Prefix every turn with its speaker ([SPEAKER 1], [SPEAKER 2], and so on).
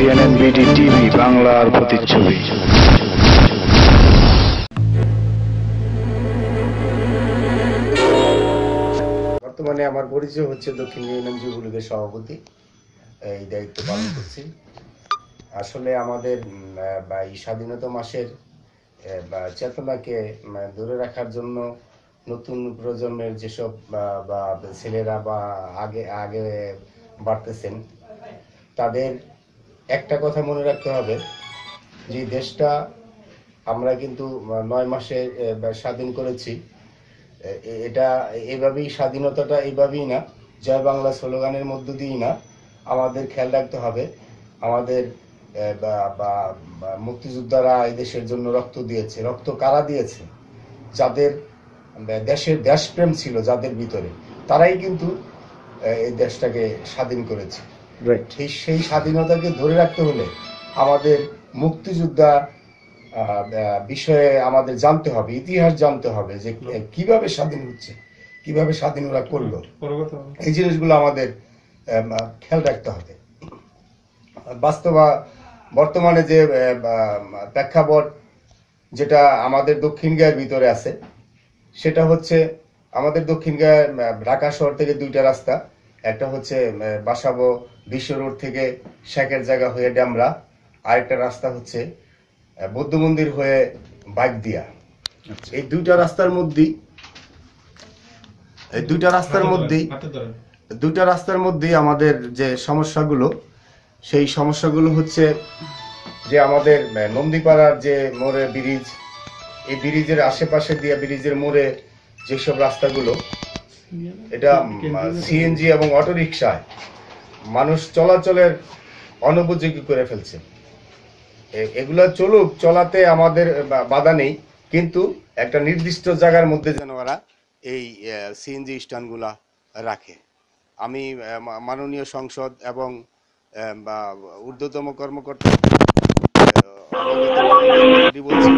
[SPEAKER 1] CNN-BD TV বাংলার প্রতিচ্ছবি।
[SPEAKER 2] বর্তমানে আমার পরিচয় হচ্ছে দক্ষিণ ইউনিয়ন যুবলীগের সভাপতি, এই দায়িত্ব পালন করছি। আসলে আমাদের এই স্বাধীনতা মাসের চেতনাকে ধরে রাখার জন্য নতুন প্রজন্মের যেসব বা ছেলেরা বা আগে আগে বাড়তেছেন, তাদের একটা কথা মনে রাখতে হবে যে দেশটা আমরা কিন্তু 9 মাসে স্বাধীন করেছি। এটা এইভাবেই, স্বাধীনতাটা এইভাবেই না, জয় বাংলা স্লোগানের মধ্য দিয়েই না। আমাদের খেয়াল রাখতে হবে আমাদের মুক্তিযোদ্ধারা এই দেশের জন্য রক্ত দিয়েছে। রক্ত কারা দিয়েছে? যাদের দেশের দেশপ্রেম ছিল, যাদের ভিতরে, তারাই কিন্তু এই দেশটাকে স্বাধীন করেছে। সেই স্বাধীনতাকে ধরে রাখতে হলে আমাদের মুক্তিযোদ্ধা বিষয়ে আমাদের জানতে হবে, ইতিহাস জানতে হবে, যে কিভাবে স্বাধীন হচ্ছে, কিভাবে স্বাধীন ওরা করলো। এই জিনিসগুলো আমাদের খেয়াল রাখতে হবে। বর্তমানে যে প্রেক্ষাপট যেটা আমাদের দক্ষিণ গায়ের ভিতরে আছে, সেটা হচ্ছে আমাদের দক্ষিণ গায়ে ঢাকা শহর থেকে 2টা রাস্তা। একটা হচ্ছে বাসাবো বিশ্ব রোড থেকে শেখের জায়গা হয়ে ড্যামরা, আরেকটা রাস্তা হচ্ছে বৌদ্ধ মন্দির হয়ে বাগদিয়া। এই দুইটা রাস্তার মধ্যেই আমাদের যে সমস্যাগুলো, সেই সমস্যাগুলো হচ্ছে যে আমাদের নন্দীপাড়ার যে মোড়ে ব্রিজ, এই ব্রিজের আশেপাশে দিয়ে ব্রিজের মোড়ে যেসব রাস্তাগুলো, এটা সিএনজি এবং অটোরিকশায় মানুষ চলাচলের অনুপযোগী করে ফেলছে। এগুলো চলাতে আমাদের বাধা নেই, কিন্তু একটা নির্দিষ্ট জায়গার মধ্যে যেন ওরা এই সিএনজি স্ট্যান্ডগুলা রাখে। আমি মাননীয় সংসদ এবং ঊর্ধ্বতম কর্মকর্তা বলছি।